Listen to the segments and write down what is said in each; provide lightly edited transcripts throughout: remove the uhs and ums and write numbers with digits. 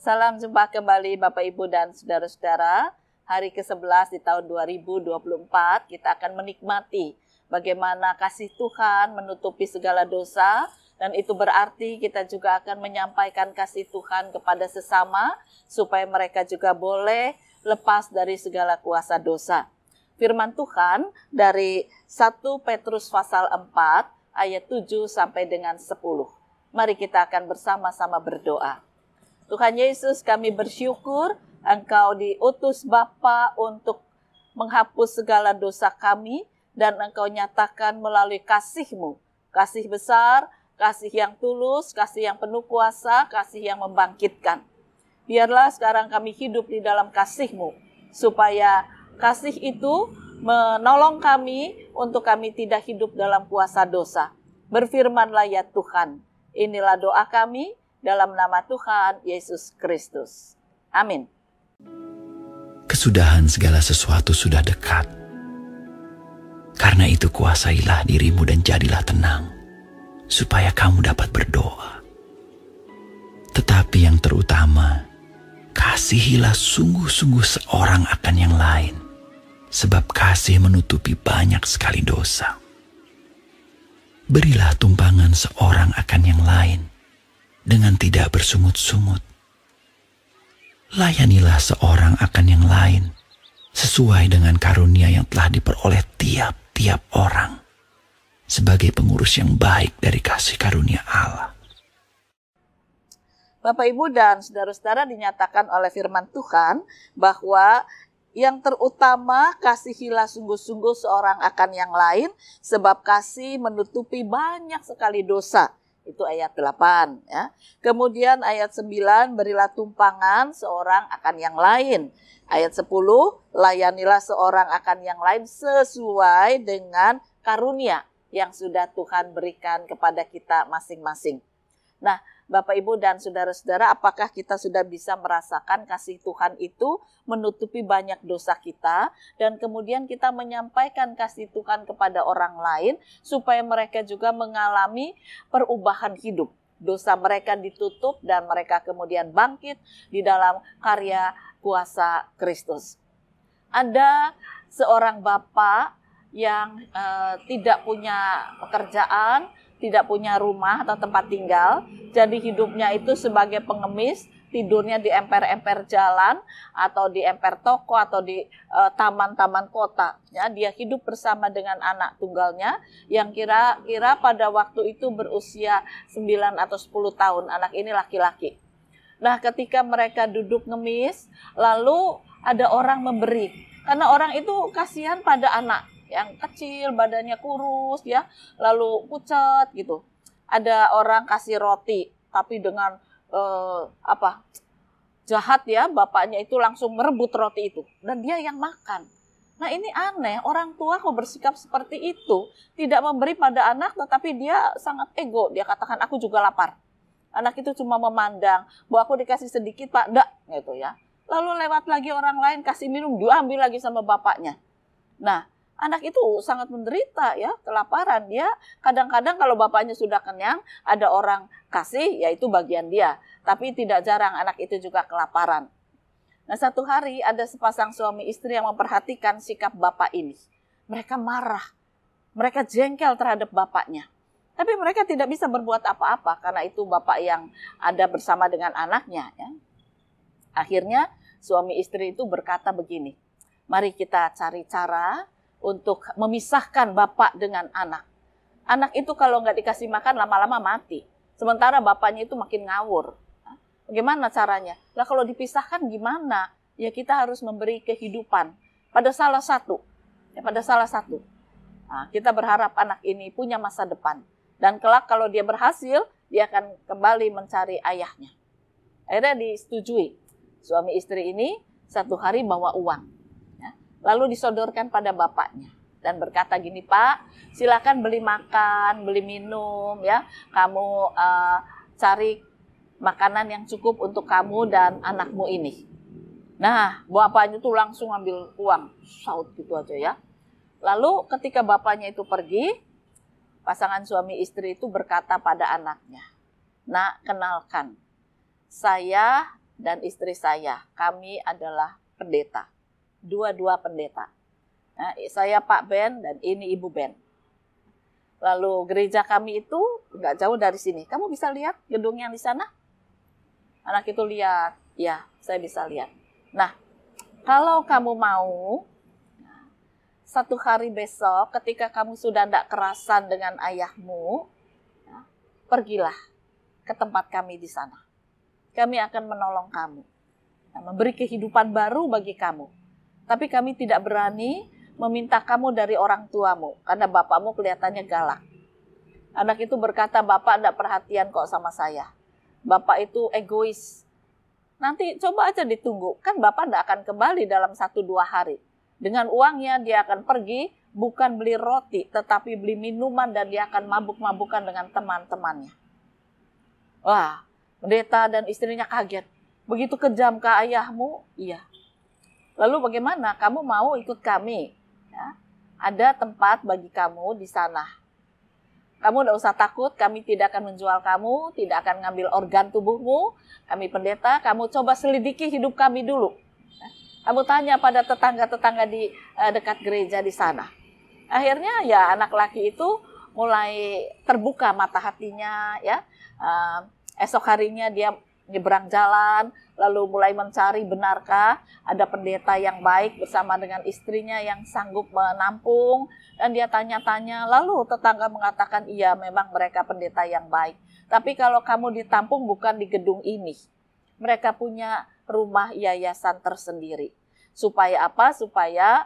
Salam jumpa kembali Bapak Ibu dan saudara-saudara. Hari ke-11 di tahun 2024 kita akan menikmati bagaimana kasih Tuhan menutupi segala dosa, dan itu berarti kita juga akan menyampaikan kasih Tuhan kepada sesama supaya mereka juga boleh lepas dari segala kuasa dosa. Firman Tuhan dari 1 Petrus pasal 4 ayat 7 sampai dengan 10. Mari kita akan bersama-sama berdoa. Tuhan Yesus, kami bersyukur Engkau diutus Bapa untuk menghapus segala dosa kami, dan Engkau nyatakan melalui kasih-Mu, kasih besar, kasih yang tulus, kasih yang penuh kuasa, kasih yang membangkitkan. Biarlah sekarang kami hidup di dalam kasih-Mu, supaya kasih itu menolong kami untuk kami tidak hidup dalam kuasa dosa. Berfirmanlah ya Tuhan, inilah doa kami dalam nama Tuhan Yesus Kristus. Amin. Kesudahan segala sesuatu sudah dekat. Karena itu kuasailah dirimu dan jadilah tenang, supaya kamu dapat berdoa. Tetapi yang terutama, kasihilah sungguh-sungguh seorang akan yang lain, sebab kasih menutupi banyak sekali dosa. Berilah tumpangan seorang akan yang lain, dengan tidak bersungut-sungut. Layanilah seorang akan yang lain, sesuai dengan karunia yang telah diperoleh tiap-tiap orang, sebagai pengurus yang baik dari kasih karunia Allah. Bapak, Ibu, dan saudara-saudara, dinyatakan oleh firman Tuhan bahwa yang terutama kasihilah sungguh-sungguh seorang akan yang lain, sebab kasih menutupi banyak sekali dosa. Itu ayat 8 ya. Kemudian ayat 9, berilah tumpangan seorang akan yang lain. Ayat 10, layanilah seorang akan yang lain sesuai dengan karunia yang sudah Tuhan berikan kepada kita masing-masing. Nah, Bapak, Ibu, dan saudara-saudara, apakah kita sudah bisa merasakan kasih Tuhan itu menutupi banyak dosa kita, dan kemudian kita menyampaikan kasih Tuhan kepada orang lain supaya mereka juga mengalami perubahan hidup. Dosa mereka ditutup dan mereka kemudian bangkit di dalam karya kuasa Kristus. Ada seorang bapak yang tidak punya pekerjaan, tidak punya rumah atau tempat tinggal, jadi hidupnya itu sebagai pengemis, tidurnya di emper-emper jalan atau di emper toko atau di taman-taman kota. Ya, dia hidup bersama dengan anak tunggalnya yang kira-kira pada waktu itu berusia 9 atau 10 tahun. Anak ini laki-laki. Nah, ketika mereka duduk ngemis, lalu ada orang memberi. Karena orang itu kasihan pada anak yang kecil, badannya kurus ya, lalu pucat gitu. Ada orang kasih roti, tapi dengan jahat ya, bapaknya itu langsung merebut roti itu dan dia yang makan. Nah, ini aneh, orang tua kok bersikap seperti itu, tidak memberi pada anak, tetapi dia sangat ego. Dia katakan, aku juga lapar. Anak itu cuma memandang, bahwa aku dikasih sedikit Pak, enggak gitu ya. Lalu lewat lagi orang lain kasih minum, diambil lagi sama bapaknya. Nah, anak itu sangat menderita ya, kelaparan. Dia kadang-kadang kalau bapaknya sudah kenyang, ada orang kasih, yaitu bagian dia. Tapi tidak jarang anak itu juga kelaparan. Nah, satu hari ada sepasang suami istri yang memperhatikan sikap bapak ini. Mereka marah, mereka jengkel terhadap bapaknya. Tapi mereka tidak bisa berbuat apa-apa karena itu bapak yang ada bersama dengan anaknya. Ya. Akhirnya suami istri itu berkata begini, mari kita cari cara untuk memisahkan bapak dengan anak. Anak itu kalau nggak dikasih makan lama-lama mati. Sementara bapaknya itu makin ngawur. Bagaimana caranya? Lah kalau dipisahkan gimana? Ya kita harus memberi kehidupan pada salah satu. Nah, kita berharap anak ini punya masa depan. Dan kelak kalau dia berhasil, dia akan kembali mencari ayahnya. Akhirnya disetujui. Suami istri ini satu hari bawa uang. Lalu disodorkan pada bapaknya dan berkata gini, Pak, silakan beli makan, beli minum, ya. Kamu cari makanan yang cukup untuk kamu dan anakmu ini. Nah, bapaknya tuh langsung ambil uang, saut gitu aja ya. Lalu ketika bapaknya itu pergi, pasangan suami istri itu berkata pada anaknya, Nak, kenalkan, saya dan istri saya, kami adalah pendeta. Dua-dua pendeta. Nah, saya Pak Ben dan ini Ibu Ben. Lalu gereja kami itu nggak jauh dari sini. Kamu bisa lihat gedung yang di sana? Anak itu lihat. Ya, saya bisa lihat. Nah, kalau kamu mau, satu hari besok ketika kamu sudah tidak kerasan dengan ayahmu, pergilah ke tempat kami di sana. Kami akan menolong kamu. Memberi kehidupan baru bagi kamu. Tapi kami tidak berani meminta kamu dari orang tuamu, karena bapakmu kelihatannya galak. Anak itu berkata, Bapak tidak perhatian kok sama saya. Bapak itu egois. Nanti coba aja ditunggu, kan Bapak tidak akan kembali dalam 1-2 hari. Dengan uangnya dia akan pergi, bukan beli roti, tetapi beli minuman dan dia akan mabuk-mabukan dengan teman-temannya. Wah, pendeta dan istrinya kaget. Begitu kejam ke ayahmu? Iya. Lalu bagaimana? Kamu mau ikut kami? Ya, ada tempat bagi kamu di sana. Kamu tidak usah takut, kami tidak akan menjual kamu, tidak akan ngambil organ tubuhmu. Kami pendeta, kamu coba selidiki hidup kami dulu. Kamu tanya pada tetangga-tetangga di dekat gereja di sana. Akhirnya ya anak laki itu mulai terbuka mata hatinya. Ya, esok harinya dia nyebrang jalan, lalu mulai mencari benarkah ada pendeta yang baik bersama dengan istrinya yang sanggup menampung. Dan dia tanya-tanya, lalu tetangga mengatakan, iya memang mereka pendeta yang baik. Tapi kalau kamu ditampung bukan di gedung ini. Mereka punya rumah yayasan tersendiri. Supaya apa? Supaya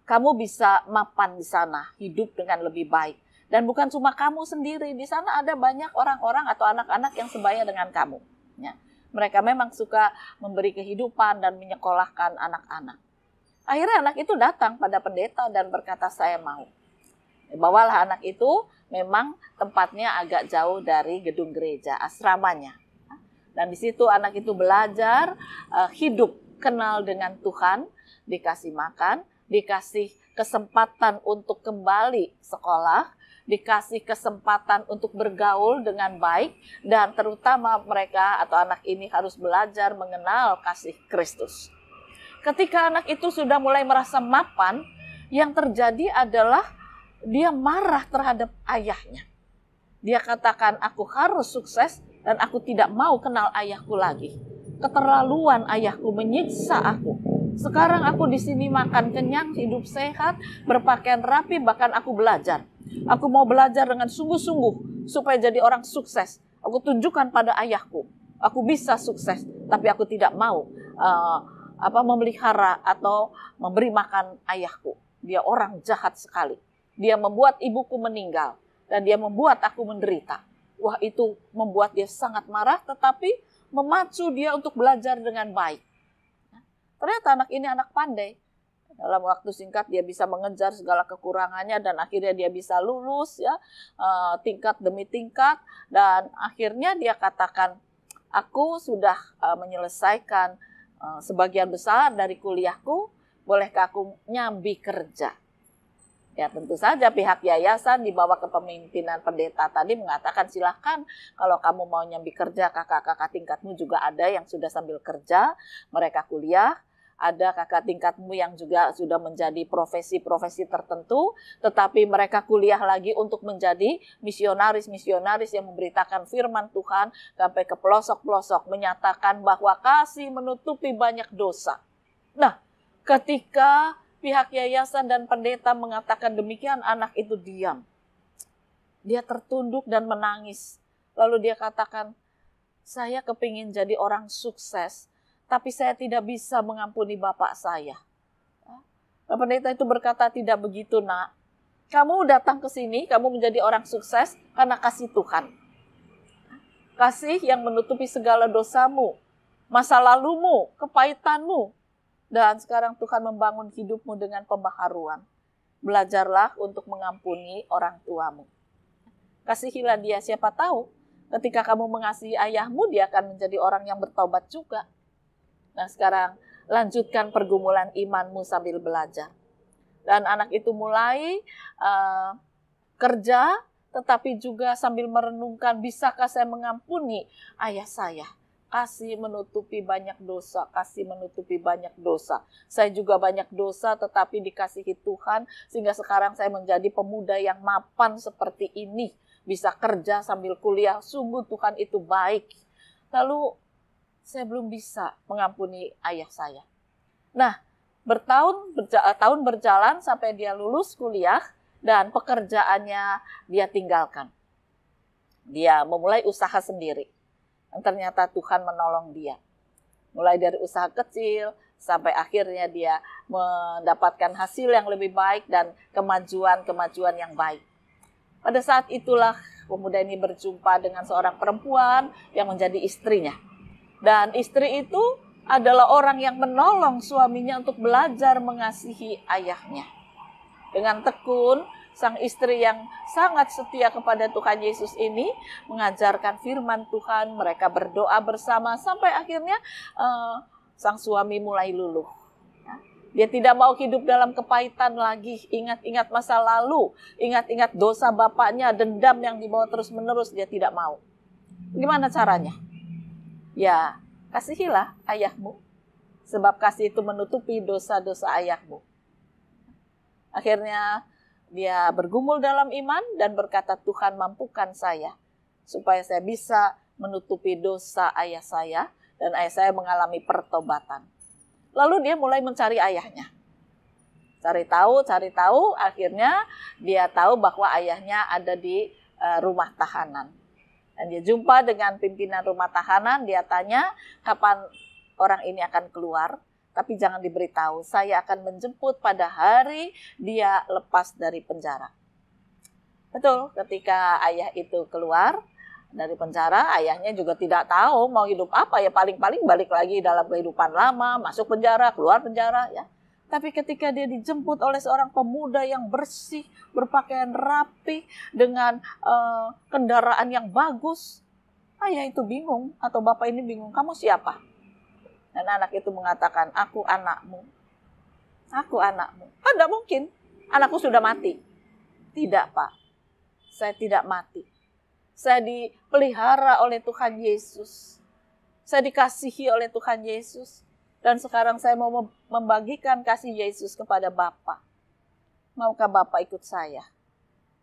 kamu bisa mapan di sana, hidup dengan lebih baik. Dan bukan cuma kamu sendiri, di sana ada banyak orang-orang atau anak-anak yang sebaya dengan kamu. Ya. Mereka memang suka memberi kehidupan dan menyekolahkan anak-anak. Akhirnya anak itu datang pada pendeta dan berkata, saya mau. Bawalah anak itu, memang tempatnya agak jauh dari gedung gereja, asramanya. Dan di situ anak itu belajar hidup, kenal dengan Tuhan, dikasih makan, dikasih kesempatan untuk kembali sekolah, dikasih kesempatan untuk bergaul dengan baik, dan terutama mereka atau anak ini harus belajar mengenal kasih Kristus. Ketika anak itu sudah mulai merasa mapan, yang terjadi adalah dia marah terhadap ayahnya. Dia katakan, aku harus sukses dan aku tidak mau kenal ayahku lagi. Keterlaluan ayahku menyiksa aku. Sekarang aku di sini makan kenyang, hidup sehat, berpakaian rapi, bahkan aku belajar. Aku mau belajar dengan sungguh-sungguh supaya jadi orang sukses. Aku tunjukkan pada ayahku, aku bisa sukses, tapi aku tidak mau memelihara atau memberi makan ayahku. Dia orang jahat sekali. Dia membuat ibuku meninggal dan dia membuat aku menderita. Wah, itu membuat dia sangat marah, tetapi memacu dia untuk belajar dengan baik. Ternyata anak ini anak pandai. Dalam waktu singkat dia bisa mengejar segala kekurangannya dan akhirnya dia bisa lulus, ya, tingkat demi tingkat, dan akhirnya dia katakan, aku sudah menyelesaikan sebagian besar dari kuliahku, bolehkah aku nyambi kerja? Ya, tentu saja pihak yayasan di bawah kepemimpinan pendeta tadi mengatakan, silahkan kalau kamu mau nyambi kerja, kakak-kakak tingkatmu juga ada yang sudah sambil kerja, mereka kuliah. Ada kakak tingkatmu yang juga sudah menjadi profesi-profesi tertentu, tetapi mereka kuliah lagi untuk menjadi misionaris-misionaris yang memberitakan firman Tuhan sampai ke pelosok-pelosok, menyatakan bahwa kasih menutupi banyak dosa. Nah, ketika pihak yayasan dan pendeta mengatakan demikian, anak itu diam. Dia tertunduk dan menangis. Lalu dia katakan, saya kepingin jadi orang sukses, tapi saya tidak bisa mengampuni bapak saya. Nah, pendeta itu berkata, tidak begitu nak. Kamu datang ke sini, kamu menjadi orang sukses karena kasih Tuhan. Kasih yang menutupi segala dosamu, masa lalumu, kepahitanmu. Dan sekarang Tuhan membangun hidupmu dengan pembaharuan. Belajarlah untuk mengampuni orang tuamu. Kasihilah dia, siapa tahu ketika kamu mengasihi ayahmu, dia akan menjadi orang yang bertobat juga. Nah, sekarang lanjutkan pergumulan imanmu sambil belajar. Dan anak itu mulai kerja, tetapi juga sambil merenungkan, bisakah saya mengampuni ayah saya? kasih menutupi banyak dosa, kasih menutupi banyak dosa. Saya juga banyak dosa tetapi dikasihi Tuhan sehingga sekarang saya menjadi pemuda yang mapan seperti ini. Bisa kerja sambil kuliah, sungguh Tuhan itu baik. Lalu saya belum bisa mengampuni ayah saya. Nah, tahun berjalan sampai dia lulus kuliah dan pekerjaannya dia tinggalkan. Dia memulai usaha sendiri. Dan ternyata Tuhan menolong dia. Mulai dari usaha kecil sampai akhirnya dia mendapatkan hasil yang lebih baik dan kemajuan yang baik. Pada saat itulah pemuda ini berjumpa dengan seorang perempuan yang menjadi istrinya. Dan istri itu adalah orang yang menolong suaminya untuk belajar mengasihi ayahnya. Dengan tekun, sang istri yang sangat setia kepada Tuhan Yesus ini mengajarkan firman Tuhan, mereka berdoa bersama sampai akhirnya sang suami mulai luluh. Dia tidak mau hidup dalam kepahitan lagi, ingat-ingat masa lalu, ingat-ingat dosa bapaknya, dendam yang dibawa terus-menerus, dia tidak mau. Gimana caranya? Ya, kasihilah ayahmu, sebab kasih itu menutupi dosa-dosa ayahmu. Akhirnya dia bergumul dalam iman dan berkata, Tuhan mampukan saya supaya saya bisa menutupi dosa ayah saya dan ayah saya mengalami pertobatan. Lalu dia mulai mencari ayahnya. Cari tahu, akhirnya dia tahu bahwa ayahnya ada di rumah tahanan. Dan dia jumpa dengan pimpinan rumah tahanan, dia tanya kapan orang ini akan keluar. Tapi jangan diberitahu, saya akan menjemput pada hari dia lepas dari penjara. Betul, ketika ayah itu keluar dari penjara, ayahnya juga tidak tahu mau hidup apa, ya paling-paling balik lagi dalam kehidupan lama, masuk penjara, keluar penjara, ya. Tapi ketika dia dijemput oleh seorang pemuda yang bersih, berpakaian rapi, dengan kendaraan yang bagus, ayah itu bingung, atau bapak ini bingung, kamu siapa? Dan anak itu mengatakan, aku anakmu. Aku anakmu. Kan tidak mungkin, anakku sudah mati. Tidak, Pak. Saya tidak mati. Saya dipelihara oleh Tuhan Yesus. Saya dikasihi oleh Tuhan Yesus. Dan sekarang saya mau membagikan kasih Yesus kepada Bapak. Maukah Bapak ikut saya?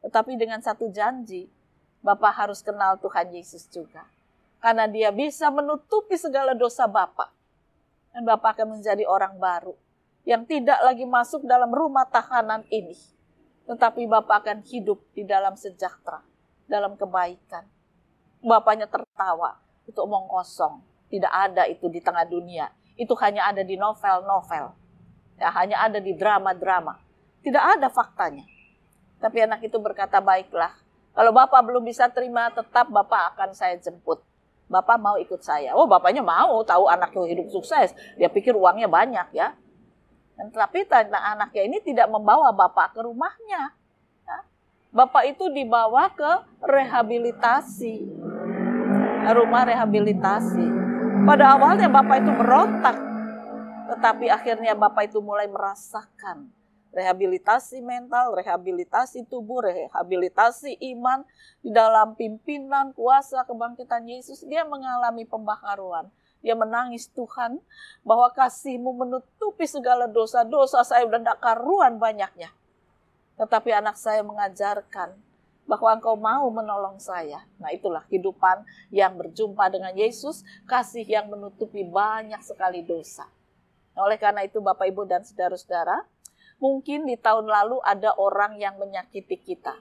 Tetapi dengan satu janji, Bapak harus kenal Tuhan Yesus juga. Karena dia bisa menutupi segala dosa Bapak. Dan Bapak akan menjadi orang baru yang tidak lagi masuk dalam rumah tahanan ini. Tetapi Bapak akan hidup di dalam sejahtera, dalam kebaikan. Bapaknya tertawa, itu omong kosong. Tidak ada itu di tengah dunia. Itu hanya ada di novel-novel. Ya, hanya ada di drama-drama. Tidak ada faktanya. Tapi anak itu berkata, baiklah. Kalau Bapak belum bisa terima, tetap Bapak akan saya jemput. Bapak mau ikut saya. Oh, bapaknya mau, tahu anaknya hidup sukses. Dia pikir uangnya banyak, ya. Dan tapi anaknya ini tidak membawa bapak ke rumahnya. Ya. Bapak itu dibawa ke rehabilitasi. Rumah rehabilitasi. Pada awalnya bapak itu berontak. Tetapi akhirnya bapak itu mulai merasakan rehabilitasi mental, rehabilitasi tubuh, rehabilitasi iman di dalam pimpinan kuasa kebangkitan Yesus. Dia mengalami pembaharuan. Dia menangis, Tuhan, bahwa kasih-Mu menutupi segala dosa-dosa saya dan tak karuan banyaknya. Tetapi anak saya mengajarkan bahwa Engkau mau menolong saya. Nah, itulah kehidupan yang berjumpa dengan Yesus, kasih yang menutupi banyak sekali dosa. Nah, oleh karena itu Bapak, Ibu, dan saudara-saudara, mungkin di tahun lalu ada orang yang menyakiti kita.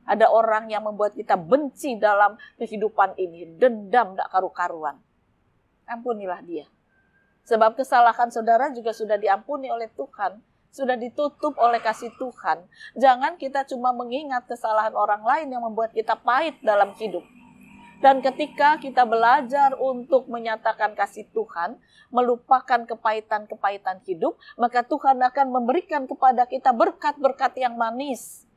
Ada orang yang membuat kita benci dalam kehidupan ini. Dendam tak karu-karuan. Ampunilah dia. Sebab kesalahan saudara juga sudah diampuni oleh Tuhan. Sudah ditutup oleh kasih Tuhan. Jangan kita cuma mengingat kesalahan orang lain yang membuat kita pahit dalam hidup. Dan ketika kita belajar untuk menyatakan kasih Tuhan, melupakan kepahitan-kepahitan hidup, maka Tuhan akan memberikan kepada kita berkat-berkat yang manis.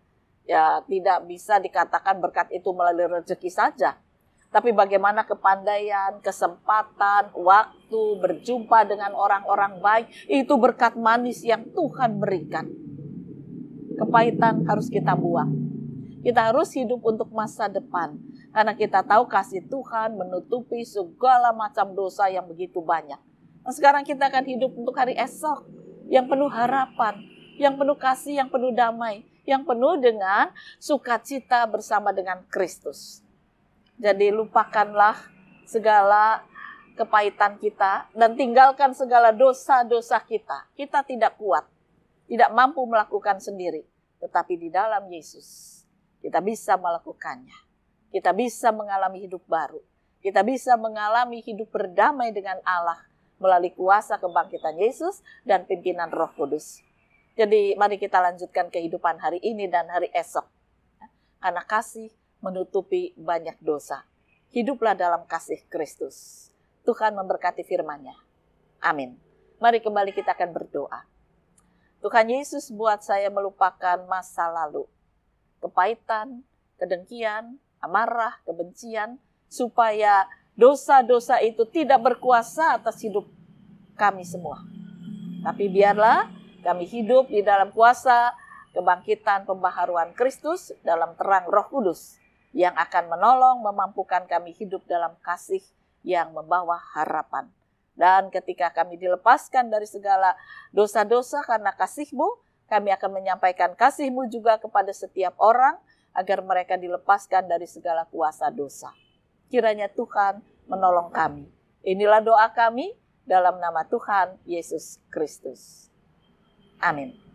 Ya, tidak bisa dikatakan berkat itu melalui rezeki saja. Tapi bagaimana kepandaian, kesempatan, waktu, berjumpa dengan orang-orang baik, itu berkat manis yang Tuhan berikan. Kepahitan harus kita buang. Kita harus hidup untuk masa depan. Karena kita tahu kasih Tuhan menutupi segala macam dosa yang begitu banyak. Nah, sekarang kita akan hidup untuk hari esok yang penuh harapan, yang penuh kasih, yang penuh damai, yang penuh dengan sukacita bersama dengan Kristus. Jadi lupakanlah segala kepahitan kita dan tinggalkan segala dosa-dosa kita. Kita tidak kuat, tidak mampu melakukan sendiri. Tetapi di dalam Yesus kita bisa melakukannya. Kita bisa mengalami hidup baru. Kita bisa mengalami hidup berdamai dengan Allah melalui kuasa kebangkitan Yesus dan pimpinan Roh Kudus. Jadi mari kita lanjutkan kehidupan hari ini dan hari esok. Karena kasih menutupi banyak dosa. Hiduplah dalam kasih Kristus. Tuhan memberkati firman-Nya. Amin. Mari kembali kita akan berdoa. Tuhan Yesus, buat saya melupakan masa lalu. Kepahitan, kedengkian, amarah, kebencian, supaya dosa-dosa itu tidak berkuasa atas hidup kami semua. Tapi biarlah kami hidup di dalam kuasa kebangkitan pembaharuan Kristus dalam terang Roh Kudus yang akan menolong, memampukan kami hidup dalam kasih yang membawa harapan. Dan ketika kami dilepaskan dari segala dosa-dosa karena kasih-Mu, kami akan menyampaikan kasih-Mu juga kepada setiap orang agar mereka dilepaskan dari segala kuasa dosa. Kiranya Tuhan menolong kami. Inilah doa kami dalam nama Tuhan Yesus Kristus. Amin.